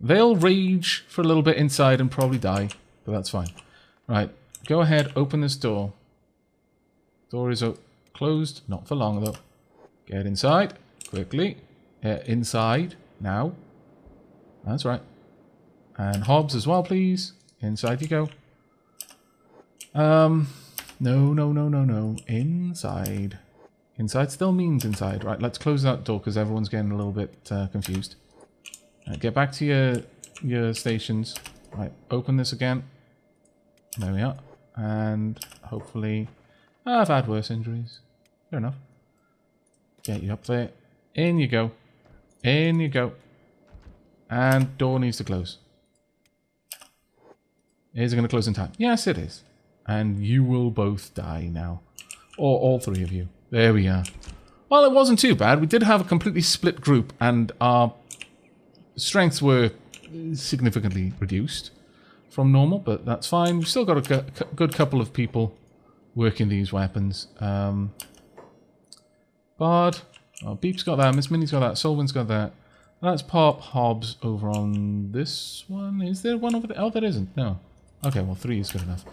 They'll rage for a little bit inside and probably die, but that's fine. Right, go ahead, open this door. Door is closed, not for long though. Get inside, quickly. Inside, now. That's right. And Hobbs as well, please. Inside you go. No. Inside. Inside still means inside. Right, let's close that door because everyone's getting a little bit confused. Get back to your stations. Right, open this again. There we are. And hopefully... I've had worse injuries. Fair enough. Get you up there. In you go. In you go. And door needs to close. Is it going to close in time? Yes, it is. And you will both die now. Or all three of you. There we are. Well, it wasn't too bad. We did have a completely split group, and our strengths were significantly reduced from normal, but that's fine. We've still got a good couple of people working these weapons. Bard. Oh, Beep's got that. Miss Minnie's got that. Solvin's got that. Let's pop Hobbs over on this one. Is there one over there? Oh, there isn't. No. Okay, well, 3 is good enough.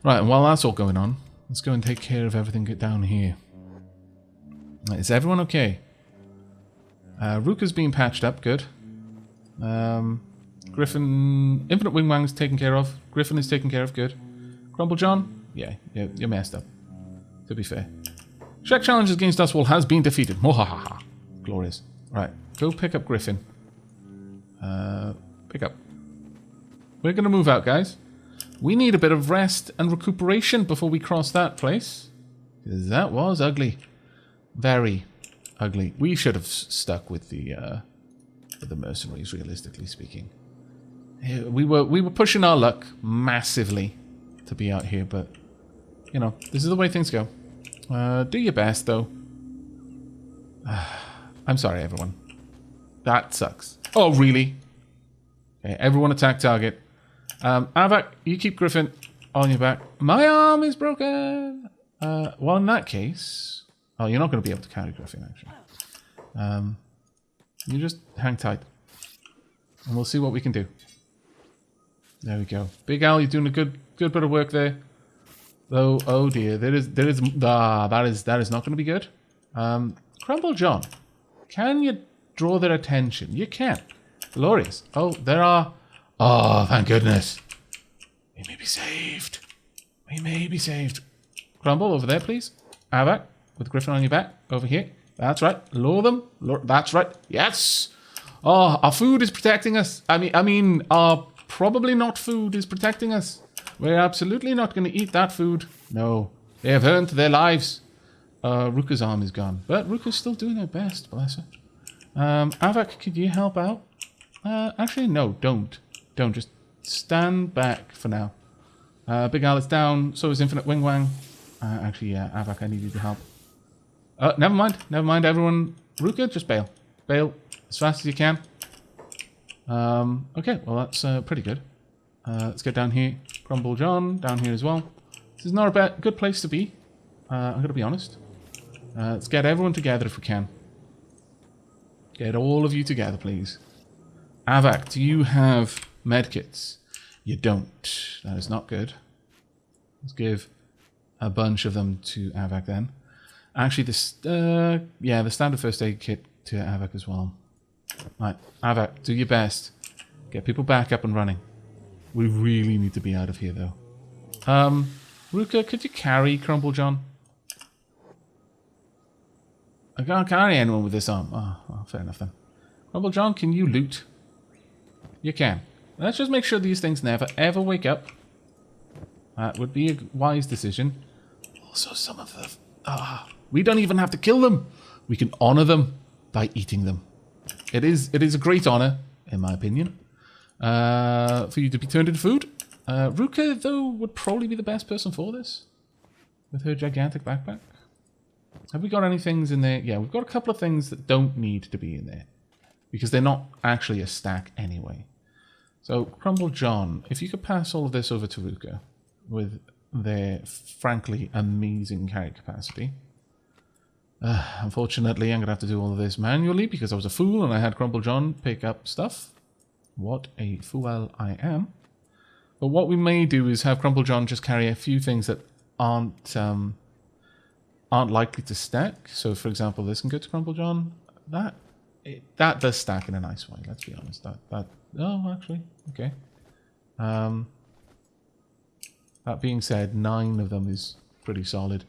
Right, and while that's all going on, let's go and take care of everything down here. Right, is everyone okay? Ruka's being patched up. Good. Griffin... Infinite Wingwang's taken care of. Griffin is taken care of. Good. Crumble John? Yeah, you're messed up. To be fair. Shrek Challenge against us has been defeated. Mohahaha. Glorious. Right, go pick up Griffin. Pick up. We're going to move out, guys. We need a bit of rest and recuperation before we cross that place. Because that was ugly. Very ugly. We should have stuck with the mercenaries, realistically speaking. We were pushing our luck massively to be out here, but you know, this is the way things go. Do your best, though. I'm sorry, everyone. That sucks. Oh, really? Okay, everyone attack target. Aavak, you keep Griffin on your back. My arm is broken. Well, in that case... Oh, you're not going to be able to carry Griffin, actually. You just hang tight. And we'll see what we can do. There we go. Big Al, you're doing a good bit of work there. Though, oh dear, that is not going to be good. Crumble John, can you draw their attention? You can. Glorious. Oh, there are... Oh, thank goodness. We may be saved. We may be saved. Crumble, over there, please. Aavak, with Griffin on your back. Over here. That's right. Lure them. That's right. Yes. Oh, our food is protecting us. I mean, our probably not food is protecting us. We're absolutely not going to eat that food. No. They have earned their lives. Ruka's arm is gone. But Ruka's still doing her best, bless her. Aavak, could you help out? Actually, no, don't. Don't. Just stand back for now. Big Al is down. So is Infinite Wingwang. Actually, yeah, Aavak, I need you to help. Never mind. Never mind, everyone. Ruka, just bail. Bail as fast as you can. Okay, well, that's pretty good. Let's get down here. Crumble John down here as well. This is not a good place to be. I'm going to be honest. Let's get everyone together if we can. Get all of you together, please. Aavak, do you have medkits? You don't. That is not good. Let's give a bunch of them to Aavak then. Actually, the standard first aid kit to Aavak as well. Right, Aavak, do your best. Get people back up and running. We really need to be out of here, though. Ruka, could you carry Crumble John? I can't carry anyone with this arm. Oh, fair enough then. Crumble John, can you loot? You can. Let's just make sure these things never, ever wake up. That would be a wise decision. Also, some of the... we don't even have to kill them. We can honor them by eating them. It is a great honor, in my opinion, for you to be turned into food. Ruka, though, would probably be the best person for this. With her gigantic backpack. Have we got any things in there? Yeah, we've got a couple of things that don't need to be in there. Because they're not actually a stack anyway. So, Crumble John, if you could pass all of this over to Ruka with their, frankly, amazing carry capacity. Unfortunately, I'm going to have to do all of this manually because I was a fool and I had Crumble John pick up stuff. What a fool I am. But what we may do is have Crumble John just carry a few things that aren't likely to stack. So, for example, this can go to Crumble John. That does stack in a nice way, let's be honest. Oh, actually, okay. That being said, 9 of them is pretty solid.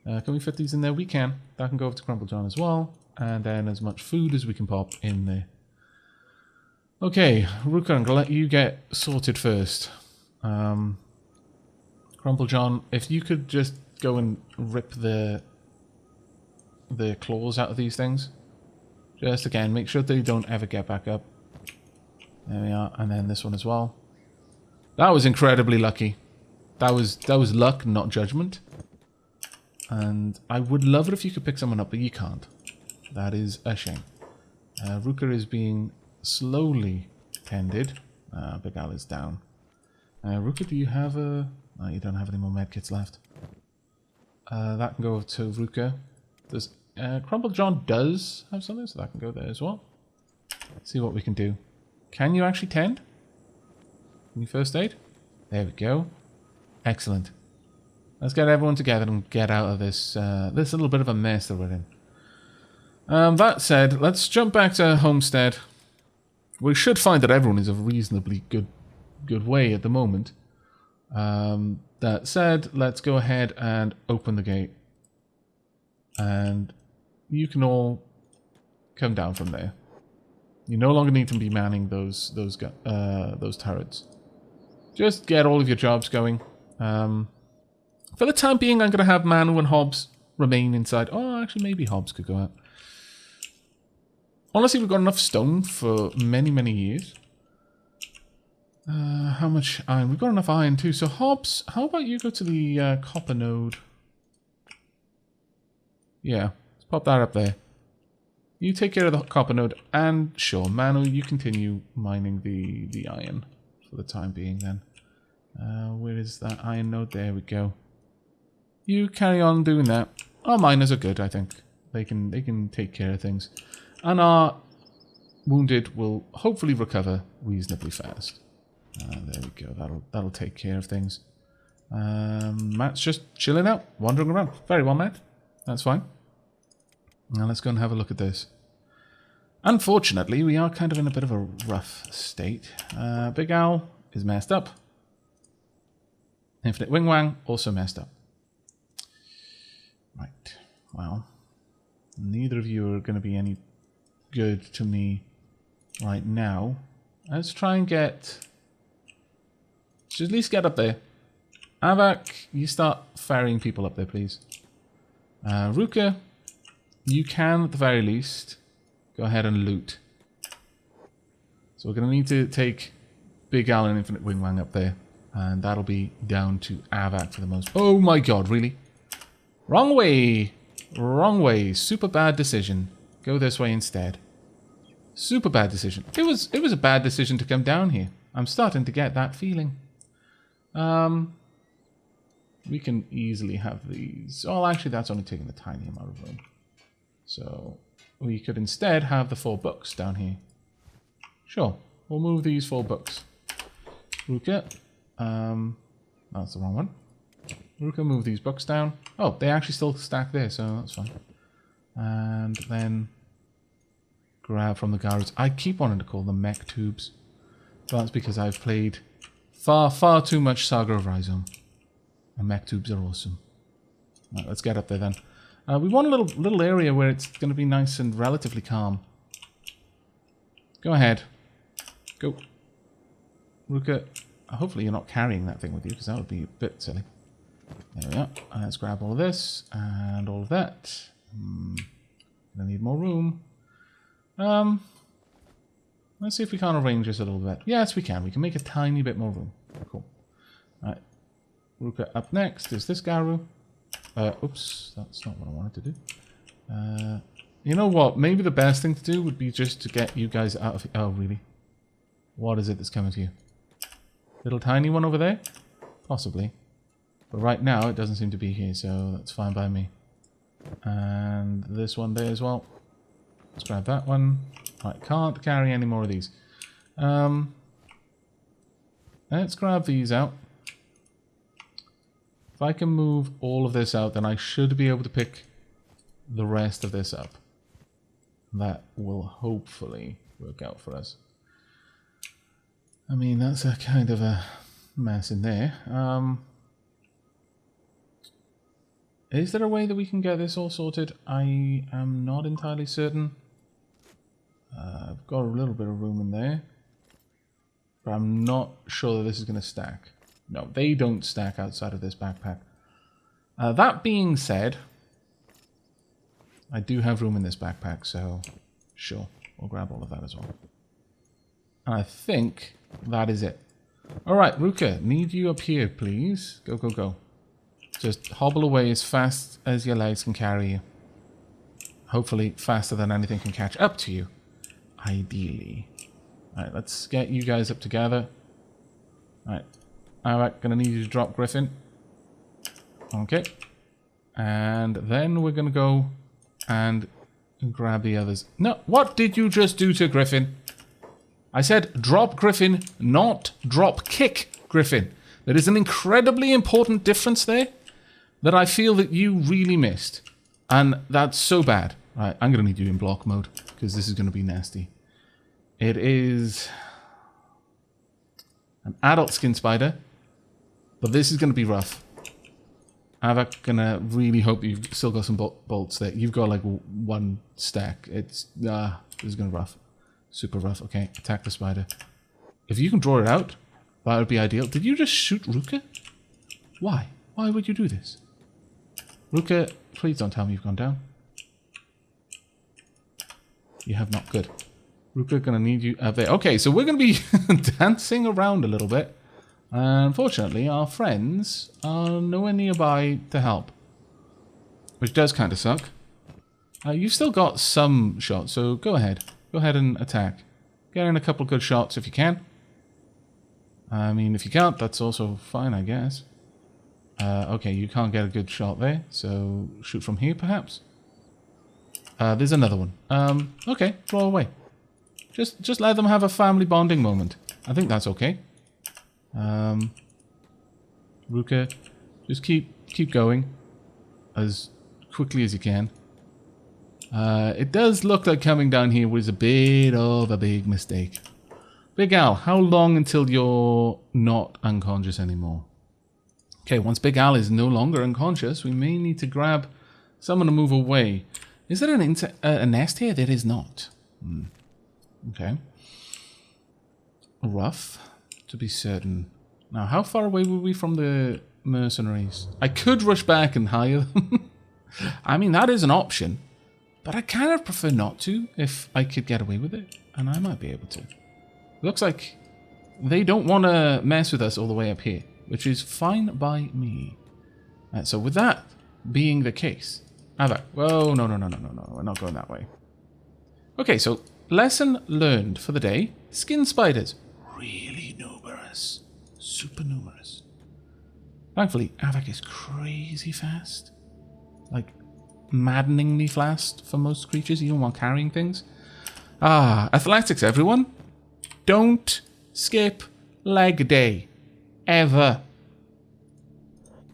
Can we fit these in there? We can. That can go over to Crumble John as well. And then as much food as we can pop in there. Okay, Ruka, I'm going to let you get sorted first. Crumble John, if you could just go and rip the claws out of these things. Just again, make sure they don't ever get back up. There we are. And then this one as well. That was incredibly lucky. That was luck, not judgment. And I would love it if you could pick someone up, but you can't. That is a shame. Ruka is being slowly tended. Big Al is down. Ruka, do you have a... No, you don't have any more medkits left. That can go to Ruka. Does Crumble John does have something, so that can go there as well. Let's see what we can do. Can you actually tend? Can you first aid? There we go. Excellent. Let's get everyone together and get out of this this little bit of a mess that we're in. That said, let's jump back to Homestead. We should find that everyone is a reasonably good way at the moment. That said, let's go ahead and open the gate. And you can all come down from there. You no longer need to be manning those turrets. Just get all of your jobs going. For the time being, I'm going to have Manu and Hobbs remain inside. Oh, actually, maybe Hobbs could go out. Honestly, we've got enough stone for many, many years. How much iron? We've got enough iron too. So Hobbs, how about you go to the copper node? Yeah, let's pop that up there. You take care of the copper node, and sure, Manu, you continue mining the iron for the time being then. Where is that iron node? There we go. You carry on doing that. Our miners are good, I think. They can take care of things. And our wounded will hopefully recover reasonably fast. There we go. That'll take care of things. Matt's just chilling out, wandering around. Very well, Matt. That's fine. Now let's go and have a look at this. Unfortunately, we are kind of in a bit of a rough state. Big Owl is messed up. Infinite Wing Wang also messed up. Right. Well, neither of you are going to be any good to me right now. Let's try and get... Should at least get up there. Aavak, you start ferrying people up there, please. Ruka, you can, at the very least, go ahead and loot. So we're going to need to take Big Al and Infinite Wing Wang up there. And that'll be down to Aavak for the most... Oh my god, really? Wrong way! Wrong way. Super bad decision. Go this way instead. Super bad decision. It was a bad decision to come down here. I'm starting to get that feeling. We can easily have these. Oh, actually, that's only taking a tiny amount of room. So we could instead have the 4 books down here. Sure, we'll move these 4 books. Ruka, that's the wrong one. Ruka, move these books down. Oh, they actually still stack there, so that's fine. And then grab from the garages. I keep wanting to call them mech tubes. But that's because I've played far too much Saga of Rhizome. And mech tubes are awesome. Right, let's get up there then. We want a little area where it's going to be nice and relatively calm. Go ahead. Go. Ruka, hopefully you're not carrying that thing with you, because that would be a bit silly. There we are. Let's grab all of this and all of that. Gonna need more room. Let's see if we can't arrange this a little bit. Yes, we can. We can make a tiny bit more room. Cool. Alright. Ruka, up next is this Garu. Oops, that's not what I wanted to do. You know what? Maybe the best thing to do would be just to get you guys out of... Oh, really? What is it that's coming to you? Little tiny one over there? Possibly. But right now, it doesn't seem to be here, so that's fine by me. And this one there as well. Let's grab that one. I can't carry any more of these. Let's grab these out. If I can move all of this out, then I should be able to pick the rest of this up. That will hopefully work out for us. I mean, that's a kind of a mess in there. Is there a way that we can get this all sorted? I am not entirely certain. I've got a little bit of room in there. But I'm not sure that this is going to stack. No, they don't stack outside of this backpack. That being said, I do have room in this backpack, so sure, we'll grab all of that as well. And I think that is it. Alright, Ruka, need you up here, please. Go, go, go. Just hobble away as fast as your legs can carry you. Hopefully faster than anything can catch up to you. Ideally. Alright, let's get you guys up together. Alright. Aavak, gonna need you to drop Griffin. Okay. And then we're gonna go and grab the others. No, what did you just do to Griffin? I said drop Griffin, not drop kick Griffin. There is an incredibly important difference there that I feel that you really missed. And that's so bad. Right, I'm gonna need you in block mode, because this is gonna be nasty. It is an adult skin spider. But this is going to be rough. Aavak, gonna really hope you've still got some bolts there. You've got like 1 stack. It's, this is going to be rough. Super rough. Okay, attack the spider. If you can draw it out, that would be ideal. Did you just shoot Ruka? Why? Why would you do this? Ruka, please don't tell me you've gone down. You have not. Good. Ruka, gonna need you there. Okay, so we're gonna be dancing around a little bit. Unfortunately, our friends are nowhere nearby to help. Which does kind of suck. You've still got some shots, so go ahead. Go ahead and attack. Get in a couple good shots if you can. I mean, if you can't, that's also fine, I guess. Okay, you can't get a good shot there, so shoot from here, perhaps? There's another one. Okay, throw away. Just let them have a family bonding moment. I think that's okay. Ruka, just keep going as quickly as you can. It does look like coming down here was a bit of a big mistake. Big Al, how long until you're not unconscious anymore? Okay, once Big Al is no longer unconscious, we may need to grab someone to move away. Is there a nest here? There is not. Okay. Rough, to be certain. Now, how far away were we from the mercenaries? I could rush back and hire them. I mean, that is an option. But I kind of prefer not to, if I could get away with it. And I might be able to. Looks like they don't want to mess with us all the way up here. Which is fine by me. So with that being the case... Aavak. Whoa, no. We're not going that way. Okay, so lesson learned for the day. Skin spiders. Really numerous. Super numerous. Thankfully, Aavak is crazy fast. Like, maddeningly fast for most creatures, even while carrying things. Ah, athletics, everyone. Don't skip leg day. Ever.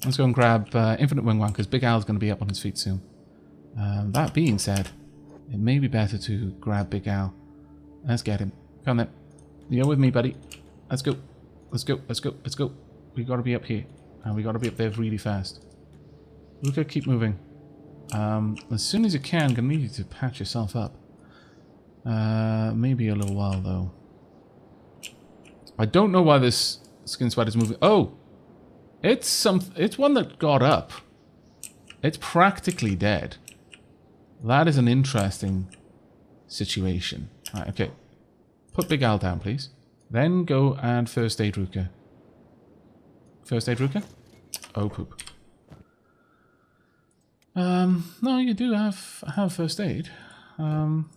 Let's go and grab Infinite Wing One, because Big Al's going to be up on his feet soon. That being said, it may be better to grab Big Al. Let's get him. Come then. You're with me, buddy. Let's go. Let's go. Let's go. Let's go. We got to be up here. And we got to be up there really fast. Luca, keep moving. As soon as you can, gonna need you to patch yourself up. Maybe a little while though. I don't know why this skin spider's moving. Oh, it's one that got up. It's practically dead. That is an interesting situation. Right, okay, put Big Al down, please. Then go and first aid Ruka. First aid Ruka? Oh poop. No, you do have first aid. Can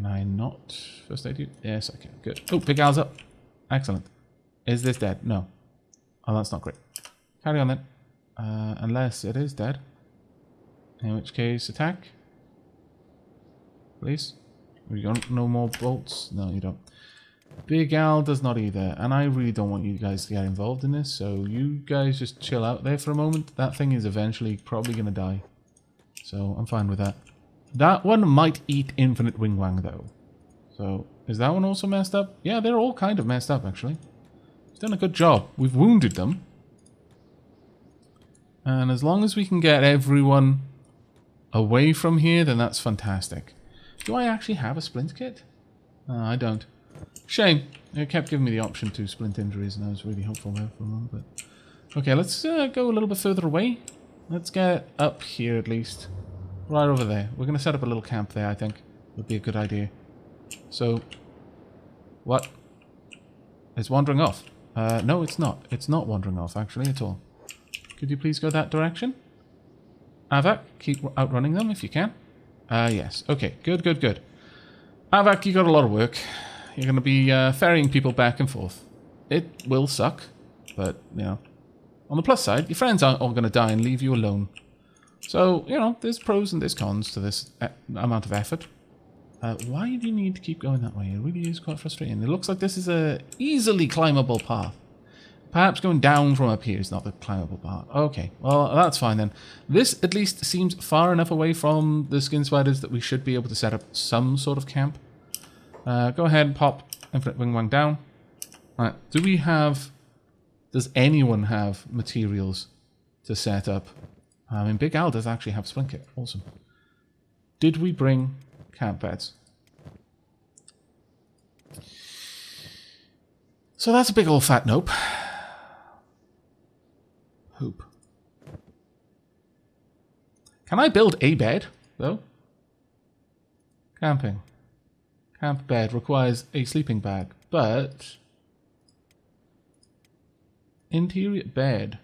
I not first aid you? Yes, I can. Good. Oh, Big Al's up. Excellent. Is this dead? No. Oh, that's not great. Carry on then. Unless it is dead. In which case, attack. Please. We don't no more bolts? No, you don't. Big Al does not either, and I really don't want you guys to get involved in this, so you guys just chill out there for a moment. That thing is eventually probably going to die, so I'm fine with that. That one might eat Infinite Wing Wang, though. So, is that one also messed up? Yeah, they're all kind of messed up, actually. We've done a good job. We've wounded them. And as long as we can get everyone away from here, then that's fantastic. Do I actually have a splint kit? I don't. Shame. It kept giving me the option to splint injuries, and I was really hopeful there for a moment. But okay, let's go a little bit further away. Let's get up here at least. Right over there. We're going to set up a little camp there, I think. Would be a good idea. So, what? It's wandering off. No, it's not. It's not wandering off, actually, at all. Could you please go that direction? Aavak, keep outrunning them if you can. Yes. Okay, good, good, good. Aavak, you got a lot of work. You're going to be ferrying people back and forth. It will suck, but, you know, on the plus side, your friends aren't all going to die and leave you alone. So, you know, there's pros and there's cons to this amount of effort. Why do you need to keep going that way? It really is quite frustrating. It looks like this is a easily climbable path. Perhaps going down from up here is not the climbable path. Okay, well, that's fine then. This at least seems far enough away from the skin spiders that we should be able to set up some sort of camp. Go ahead and pop Infinite Wing Wang down. Alright, does anyone have materials to set up? I mean, Big Al does actually have splint kit. Awesome. Did we bring camp beds? So that's a big old fat nope. Hoop. Can I build a bed, though? Camping. Camp bed requires a sleeping bag, but... Interior bed.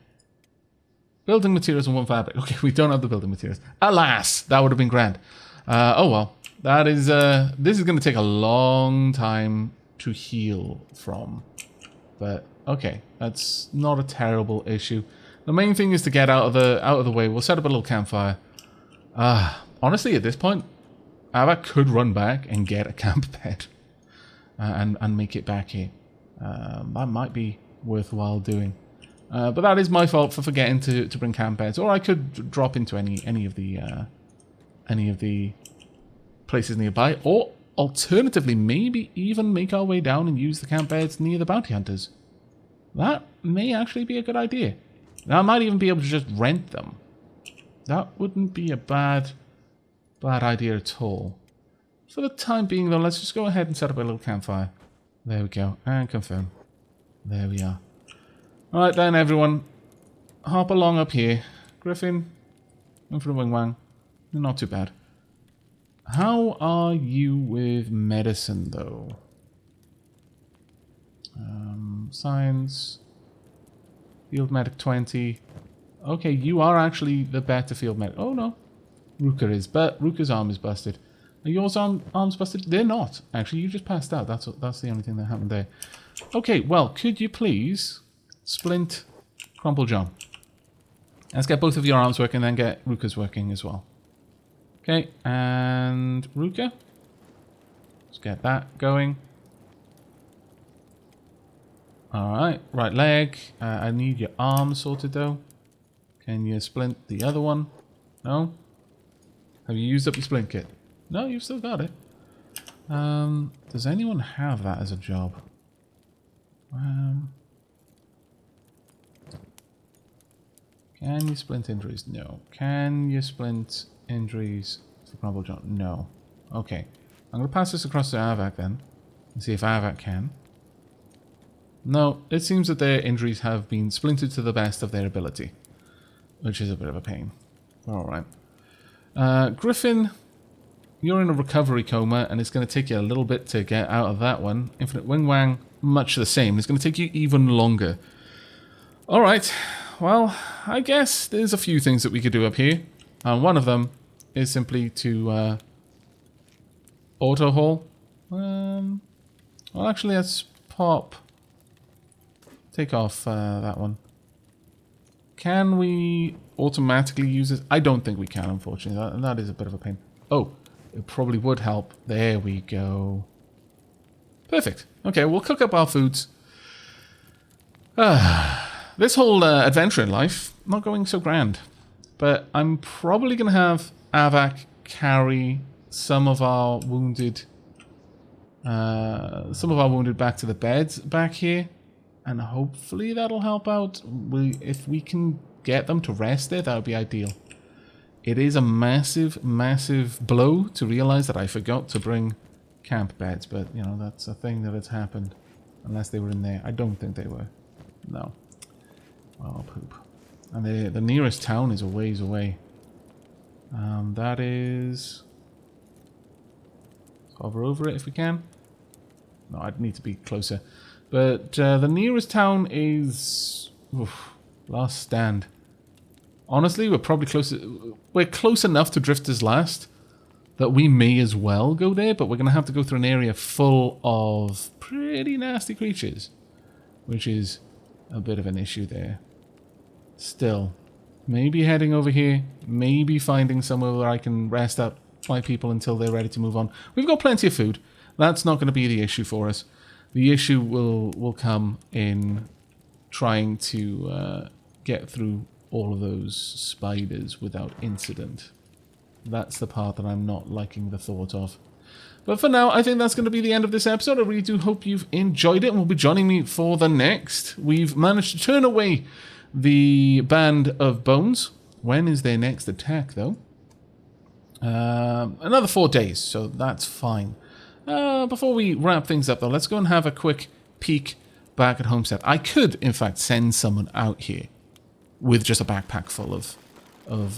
Building materials and one fabric. Okay, we don't have the building materials. Alas! That would have been grand. Oh well. That is, this is going to take a long time to heal from. But, okay. That's not a terrible issue. The main thing is to get out of the way. We'll set up a little campfire. Honestly, at this point, Aavak could run back and get a camp bed. And make it back here. That might be worthwhile doing. But that is my fault for forgetting to bring camp beds. Or I could drop into any of the places nearby. Or alternatively, maybe even make our way down and use the camp beds near the bounty hunters. That may actually be a good idea. Now, I might even be able to just rent them. That wouldn't be a bad idea at all. For the time being, though, let's just go ahead and set up a little campfire. There we go. And confirm. There we are. Alright then, everyone. Hop along up here. Griffin. Infinite Wing Wang. Not too bad. How are you with medicine, though? Science. Field medic 20. Okay, you are actually the better field medic. Oh no. Ruka is, but Ruka's arm is busted. Are yours arms busted? They're not. Actually, you just passed out. That's the only thing that happened there. Okay, well, could you please splint Crumple John? Let's get both of your arms working, then get Ruka's working as well. Okay, and Ruka. Let's get that going. Alright, right leg. I need your arm sorted though. Can you splint the other one? No? Have you used up your splint kit? No, you've still got it. Does anyone have that as a job? Can you splint injuries? No. Can you splint injuries for Crumble John? No. Okay. I'm going to pass this across to Aavak then. And see if Aavak can. No, it seems that their injuries have been splinted to the best of their ability. Which is a bit of a pain. Alright. Griffin, you're in a recovery coma, and it's going to take you a little bit to get out of that one. Infinite Wing Wang, much the same. It's going to take you even longer. Alright. Well, I guess there's a few things that we could do up here. And one of them is simply to auto-haul. Well, actually, let's take off that one. Can we automatically use this? I don't think we can, unfortunately. That is a bit of a pain. Oh, it probably would help. There we go. Perfect. Okay, we'll cook up our foods. This whole adventure in life, not going so grand. But I'm probably going to have Aavak carry some of our wounded back to the beds back here. And hopefully that'll help out. If we can get them to rest there, that would be ideal. It is a massive, massive blow to realize that I forgot to bring camp beds. But, you know, that's a thing that has happened. Unless they were in there. I don't think they were. No. Oh, poop. And the nearest town is a ways away. That is... Let's hover over it if we can. No, I'd need to be closer. But the nearest town is... Oof, Last Stand. Honestly, we're probably closer... We're close enough to Drifter's Last that we may as well go there, but we're going to have to go through an area full of pretty nasty creatures. Which is a bit of an issue there. Still, maybe heading over here, maybe finding somewhere where I can rest up my people until they're ready to move on. We've got plenty of food. That's not going to be the issue for us. The issue will come in trying to get through all of those spiders without incident. That's the part that I'm not liking the thought of. But for now, I think that's going to be the end of this episode. I really do hope you've enjoyed it and will be joining me for the next. We've managed to turn away the Band of Bones. When is their next attack, though? Another 4 days, so that's fine. Before we wrap things up, though, let's go and have a quick peek back at Homestead. I could, in fact, send someone out here with just a backpack full of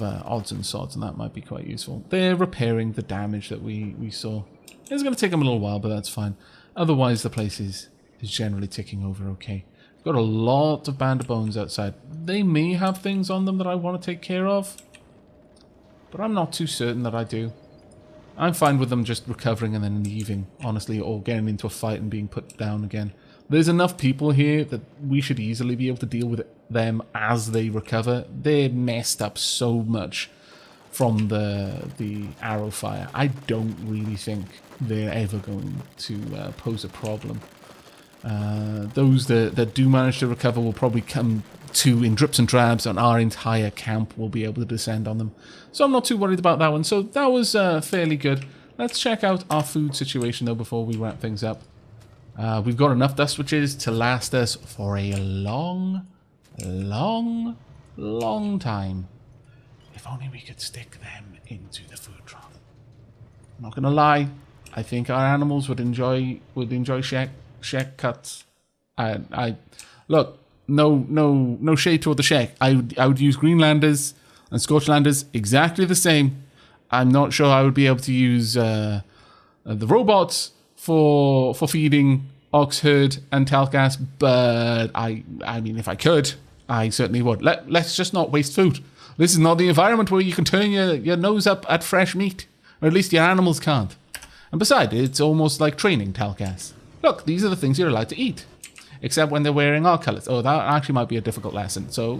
odds and sods, and that might be quite useful. They're repairing the damage that we saw. It's going to take them a little while, but that's fine. Otherwise, the place is generally ticking over okay. Got a lot of Band of Bones outside. They may have things on them that I want to take care of, but I'm not too certain that I do. I'm fine with them just recovering and then leaving, honestly, or getting into a fight and being put down again. There's enough people here that we should easily be able to deal with them as they recover. They're messed up so much from the arrow fire. I don't really think they're ever going to pose a problem. Those that do manage to recover will probably come to in drips and drabs, and our entire camp will be able to descend on them. So I'm not too worried about that one. So that was fairly good. Let's check out our food situation, though, before we wrap things up. We've got enough dust switches to last us for a long, long, long time. If only we could stick them into the food trough. I'm not gonna lie, I think our animals would enjoy shack cuts. I look, no shade toward the shack. I would use Greenlanders and Scorchlanders exactly the same. I'm not sure I would be able to use the robots for feeding Oxherd and Talcas, but I mean, if I could, I certainly would. Let's just not waste food. This is not the environment where you can turn your nose up at fresh meat, or at least your animals can't. And besides, it's almost like training Telcast. Look, these are the things you're allowed to eat. Except when they're wearing our colours. Oh, that actually might be a difficult lesson. So,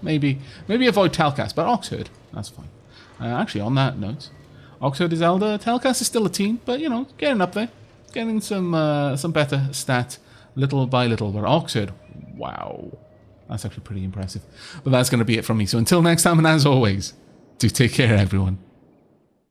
maybe avoid Telcast. But Oxherd, that's fine. Actually, on that note, Oxherd is elder. Telcast is still a teen, but, you know, getting up there. Getting some better stat, little by little. But Oxherd, wow. That's actually pretty impressive. But that's going to be it from me. So until next time, and as always, do take care, everyone.